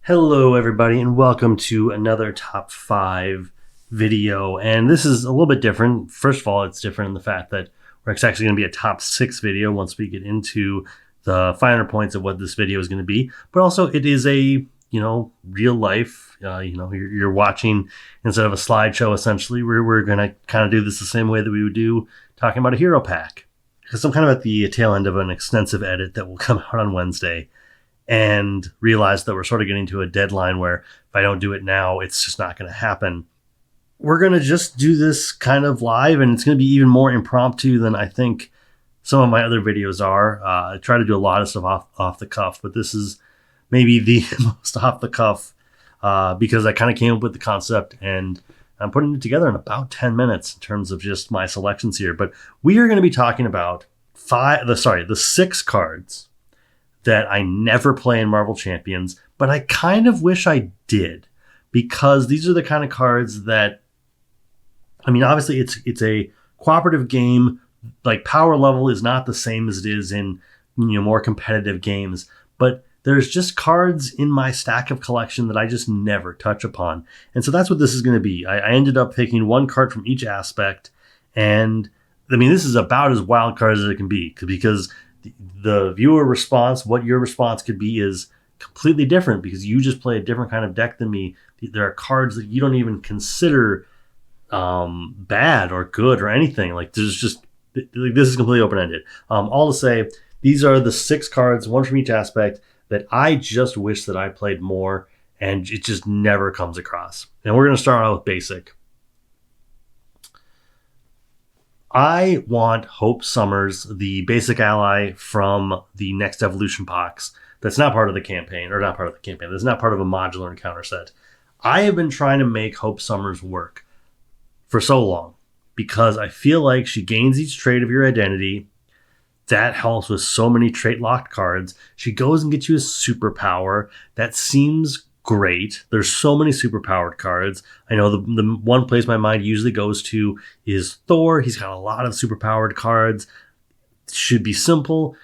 Hello, everybody, and welcome to another top 5 video. And this is a little bit different. First of all, it's different in the fact that it's actually going to be a top 6 video once we get into the finer points of what this video is going to be. But also, it is a real life. You're watching instead of a slideshow. Essentially, we're going to kind of do this the same way that we would do talking about a hero pack, because I'm kind of at the tail end of an extensive edit that will come out on Wednesday. And realize that we're sort of getting to a deadline where if I don't do it now, it's just not going to happen. We're going to just do this kind of live, and it's going to be even more impromptu than I think some of my other videos are. I try to do a lot of stuff off the cuff, but this is maybe the most off the cuff because I kind of came up with the concept and I'm putting it together in about 10 minutes in terms of just my selections here. But we are going to be talking about the 6 cards that I never play in Marvel Champions, but I kind of wish I did, because these are the kind of cards that, obviously it's a cooperative game. Like, power level is not the same as it is in more competitive games, but there's just cards in my stack of collection that I just never touch upon. And so that's what this is going to be. I ended up picking one card from each aspect, and this is about as wild card as it can be, because the viewer response, what your response could be, is completely different because you just play a different kind of deck than me. There are cards that you don't even consider bad or good or anything. Like, this is completely open-ended. All to say, these are the 6 cards, one from each aspect, that I just wish that I played more, and it just never comes across. And we're going to start out with basic. I want Hope Summers, the basic ally from the Next Evolution box. That's not part of the campaign, That's not part of a modular encounter set. I have been trying to make Hope Summers work for so long because I feel like she gains each trait of your identity. That helps with so many trait locked cards. She goes and gets you a superpower. That seems great. There's so many superpowered cards. I know the one place my mind usually goes to is Thor. He's got a lot of superpowered cards. Should be simple.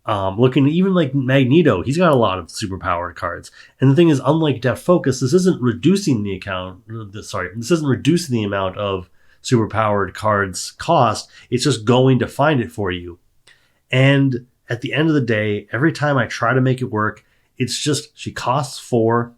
Looking even like Magneto, he's got a lot of superpowered cards. And the thing is, unlike Depth Focus, this isn't reducing the amount of superpowered cards cost. It's just going to find it for you. And at the end of the day, every time I try to make it work, it's just, she costs 4.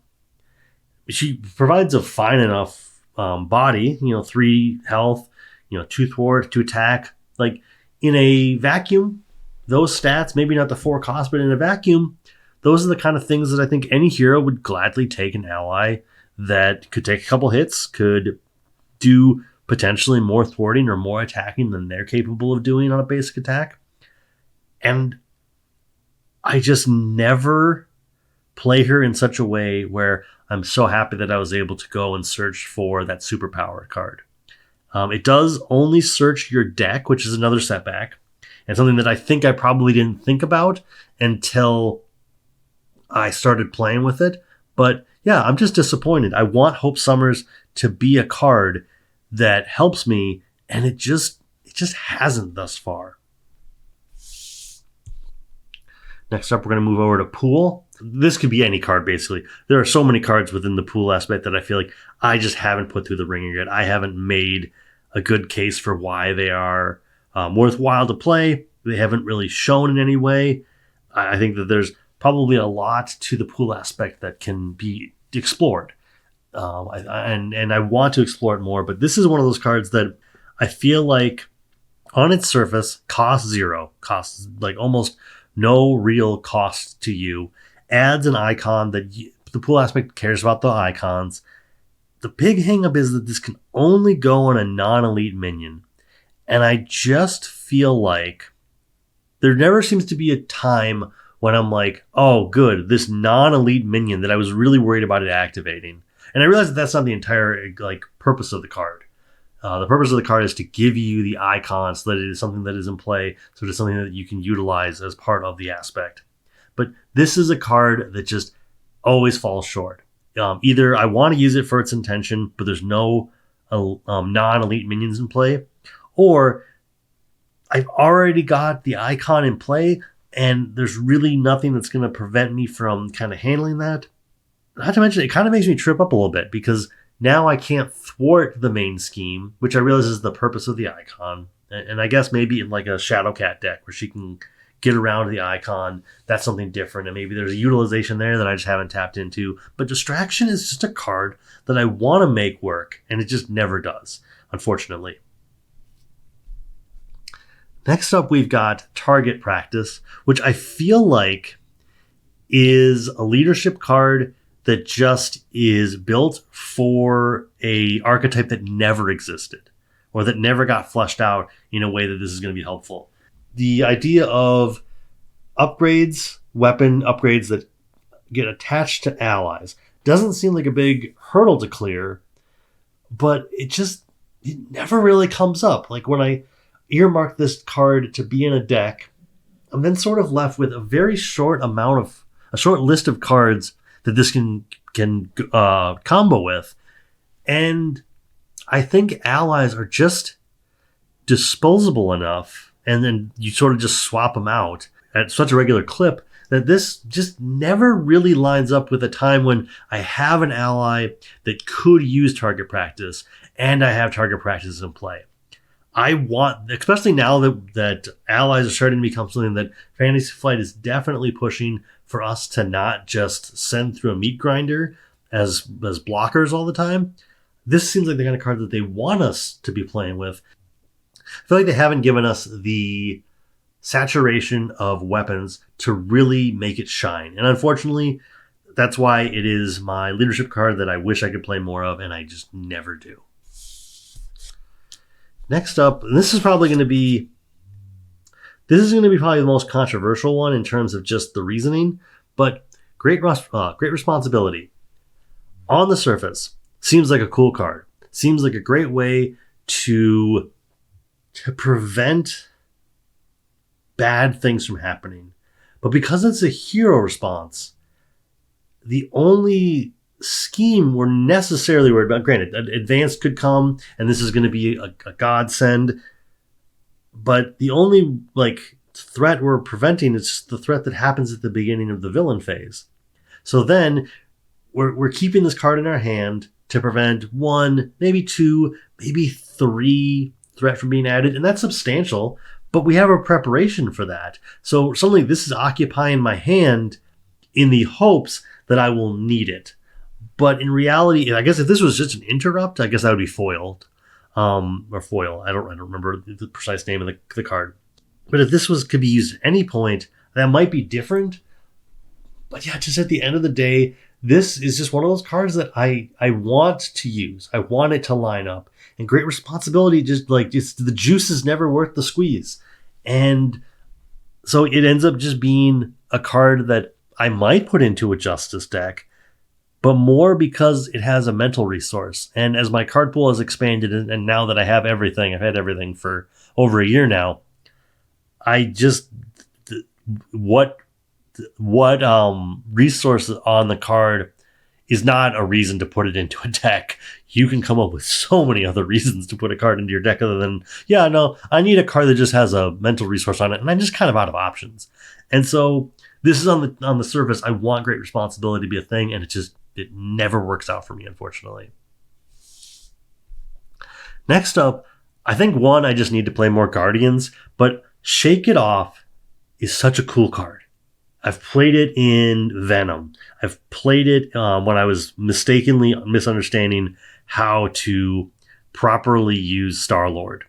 She provides a fine enough body, 3 health, 2 thwart, 2 attack. Like, in a vacuum, those stats, maybe not the 4 cost, but in a vacuum, those are the kind of things that I think any hero would gladly take an ally that could take a couple hits, could do potentially more thwarting or more attacking than they're capable of doing on a basic attack. And I just never play her in such a way where I'm so happy that I was able to go and search for that superpowered card. It does only search your deck, which is another setback, and something that I think I probably didn't think about until I started playing with it. But yeah, I'm just disappointed. I want Hope Summers to be a card that helps me, and it just hasn't thus far. Next up, we're going to move over to Pool. This could be any card, basically. There are so many cards within the Pool aspect that I feel like I just haven't put through the ringer yet. I haven't made a good case for why they are worthwhile to play. They haven't really shown in any way. I think that there's probably a lot to the Pool aspect that can be explored. And I want to explore it more, but this is one of those cards that I feel like on its surface costs 0. Costs like almost no real cost to you. Adds an icon that the Pool aspect cares about the icons. The big hang up is that this can only go on a non-elite minion. And I just feel like there never seems to be a time when I'm like, oh, good, this non-elite minion that I was really worried about it activating. And I realize that that's not the entire purpose of the card. The purpose of the card is to give you the icon so that it is something that is in play, so it is something that you can utilize as part of the aspect. But this is a card that just always falls short. Either I want to use it for its intention, but there's no non-elite minions in play, or I've already got the icon in play, and there's really nothing that's going to prevent me from kind of handling that. not to mention, it kind of makes me trip up a little bit because now I can't thwart the main scheme, which I realize is the purpose of the icon. And I guess maybe in like a Shadowcat deck where she can get around the icon, that's something different. And maybe there's a utilization there that I just haven't tapped into. But Distraction is just a card that I want to make work, and it just never does, unfortunately. Next up, we've got Target Practice, which I feel like is a leadership card that just is built for a archetype that never existed or that never got fleshed out in a way that this is going to be helpful. The idea of upgrades, weapon upgrades that get attached to allies doesn't seem like a big hurdle to clear, but it never really comes up. Like when I earmark this card to be in a deck, I'm then sort of left with a very short list of cards that this can combo with. And I think allies are just disposable enough, and then you sort of just swap them out at such a regular clip that this just never really lines up with a time when I have an ally that could use Target Practice and I have Target Practice in play. I want, especially now that allies are starting to become something that Fantasy Flight is definitely pushing for us to not just send through a meat grinder as blockers all the time. This seems like the kind of card that they want us to be playing with. I feel like they haven't given us the saturation of weapons to really make it shine. And unfortunately, that's why it is my leadership card that I wish I could play more of, and I just never do. Next up, and this is probably going to be probably the most controversial one in terms of just the reasoning, but Great Responsibility. On the surface, seems like a cool card. Seems like a great way to prevent bad things from happening. But because it's a hero response, the only scheme we're necessarily worried about, granted, advanced could come, and this is going to be a godsend, but the only threat we're preventing is just the threat that happens at the beginning of the villain phase. So then we're keeping this card in our hand to prevent 1, maybe 2, maybe 3 threat from being added, and that's substantial, but we have a preparation for that. So suddenly this is occupying my hand in the hopes that I will need it. But in reality, I guess if this was just an interrupt, I guess that would be foiled. Or foil. I don't remember the precise name of the card. But if this could be used at any point, that might be different. But yeah, just at the end of the day, this is just one of those cards that I want to use. I want it to line up. And Great Responsibility, just the juice is never worth the squeeze. And so it ends up just being a card that I might put into a Justice deck, but more because it has a mental resource. And as my card pool has expanded, and now that I have everything, I've had everything for over a year now, I just, what resources on the card is not a reason to put it into a deck. You can come up with so many other reasons to put a card into your deck other than, I need a card that just has a mental resource on it, and I'm just kind of out of options. And so this is on the surface. I want Great Responsibility to be a thing, and it never works out for me, unfortunately. Next up, I think I just need to play more Guardians, but Shake It Off is such a cool card. I've played it in Venom. I've played it when I was mistakenly misunderstanding how to properly use Star-Lord.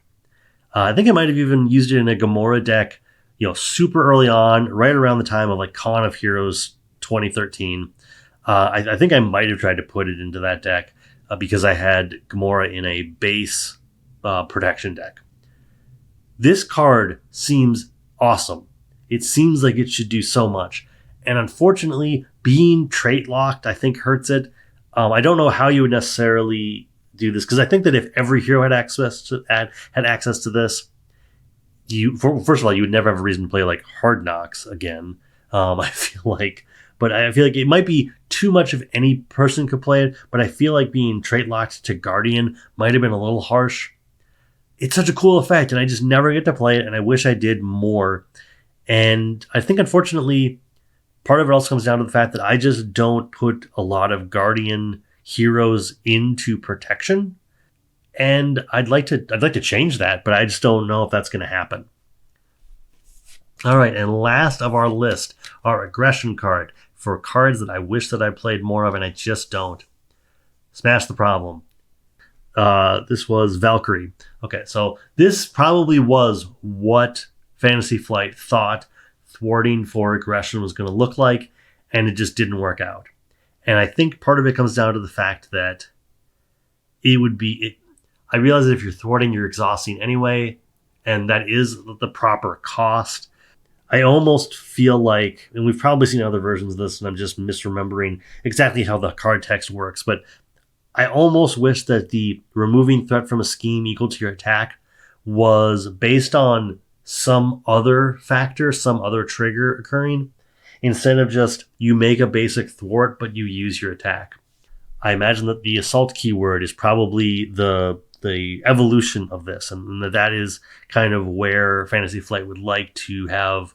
I think I might have even used it in a Gamora deck, super early on, right around the time of Con of Heroes 2013. I think I might have tried to put it into that deck because I had Gamora in a base protection deck. This card seems awesome. It seems like it should do so much. And unfortunately, being trait locked, I think hurts it. I don't know how you would necessarily do this, because I think that if every hero had access to this, first of all, you would never have a reason to play Hard Knocks again. I feel like it might be too much if any person could play it, but I feel like being trait locked to Guardian might have been a little harsh. It's such a cool effect, and I just never get to play it, and I wish I did more. And I think, unfortunately, Part of it also comes down to the fact that I just don't put a lot of Guardian heroes into protection. And I'd like to change that, but I just don't know if that's going to happen. All right, and last of our list, our aggression card for cards that I wish that I played more of and I just don't. Smash the problem. This was Valkyrie. Okay, so this probably was what Fantasy Flight thought thwarting for aggression was going to look like, and it just didn't work out. And I think part of it comes down to the fact that I realize that if you're thwarting, you're exhausting anyway, and that is the proper cost. I almost feel like, and we've probably seen other versions of this, and I'm just misremembering exactly how the card text works, but I almost wish that the removing threat from a scheme equal to your attack was based on some other factor, some other trigger occurring, instead of just you make a basic thwart, but you use your attack. I imagine that the assault keyword is probably the evolution of this, and that is kind of where Fantasy Flight would like to have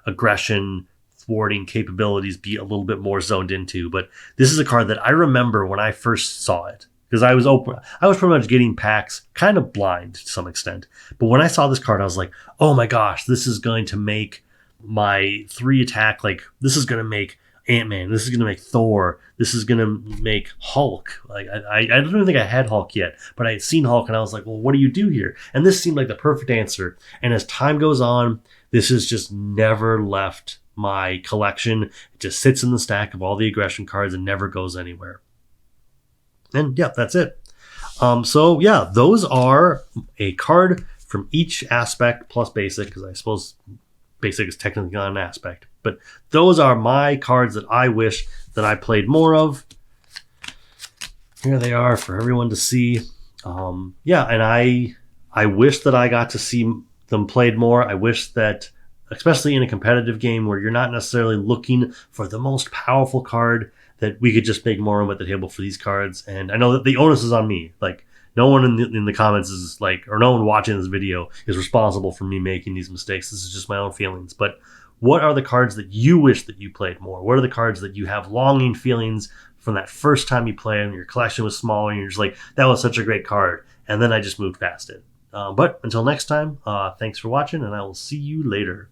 aggression thwarting capabilities be a little bit more zoned into. But this is a card that I remember when I first saw it, because I was pretty much getting packs kind of blind to some extent. But when I saw this card, I was like, oh my gosh, this is going to make my 3 attack, like this is going to make Ant-Man, this is going to make Thor, this is going to make Hulk. Like I don't even think I had Hulk yet, but I had seen Hulk and I was like, well, what do you do here? And this seemed like the perfect answer. And as time goes on, this has just never left my collection. It just sits in the stack of all the aggression cards and never goes anywhere. And yeah, that's it. So yeah, those are a card from each aspect plus basic, because I suppose basic is technically not an aspect. But those are my cards that I wish that I played more of. Here they are for everyone to see. Yeah, and I wish that I got to see them played more. I wish that, especially in a competitive game where you're not necessarily looking for the most powerful card, that we could just make more room at the table for these cards. And I know that the onus is on me. Like, no one in the comments is like, or no one watching this video is responsible for me making these mistakes. This is just my own feelings. But what are the cards that you wish that you played more? What are the cards that you have longing feelings from that first time you played and your collection was smaller and you're just like, that was such a great card, and then I just moved past it? But until next time, thanks for watching, and I will see you later.